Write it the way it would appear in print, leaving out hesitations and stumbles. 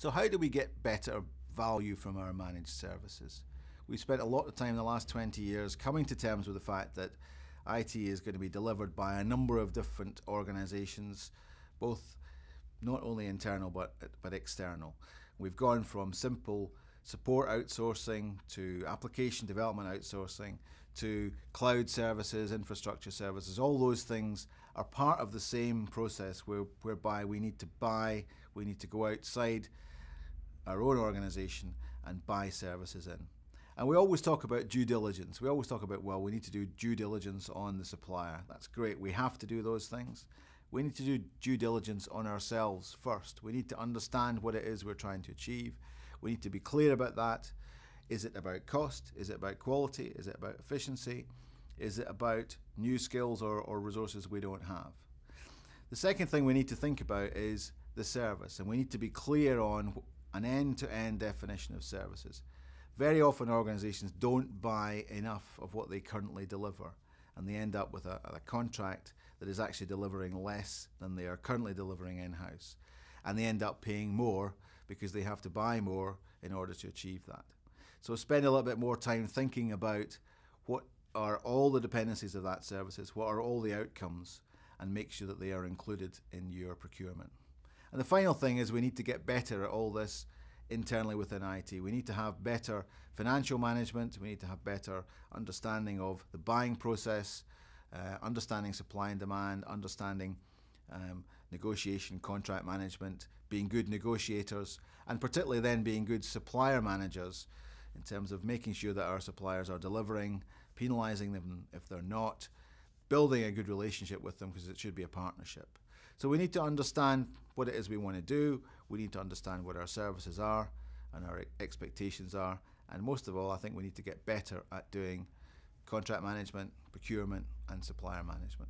So how do we get better value from our managed services? We've spent a lot of time in the last 20 years coming to terms with the fact that IT is going to be delivered by a number of different organisations, both not only internal but external. We've gone from simple support outsourcing to application development outsourcing to cloud services, infrastructure services. All those things are part of the same process whereby we need to go outside our own organisation and buy services in. And we always talk about due diligence. We always talk about, well, we need to do due diligence on the supplier. That's great. We have to do those things. We need to do due diligence on ourselves first. We need to understand what it is we're trying to achieve. We need to be clear about that. Is it about cost? Is it about quality? Is it about efficiency? Is it about new skills or resources we don't have? The second thing we need to think about is the service, and we need to be clear on an end-to-end definition of services. Very often organisations don't buy enough of what they currently deliver, and they end up with a contract that is actually delivering less than they are currently delivering in-house. And they end up paying more because they have to buy more in order to achieve that. So spend a little bit more time thinking about what are all the dependencies of that services, what are all the outcomes, and make sure that they are included in your procurement. And the final thing is we need to get better at all this internally within IT. We need to have better financial management. We need to have better understanding of the buying process, understanding supply and demand, understanding negotiation, contract management, being good negotiators, and particularly then being good supplier managers in terms of making sure that our suppliers are delivering, penalising them if they're not, building a good relationship with them because it should be a partnership. So we need to understand what it is we want to do. We need to understand what our services are and our expectations are. And most of all, I think we need to get better at doing contract management, procurement, and supplier management.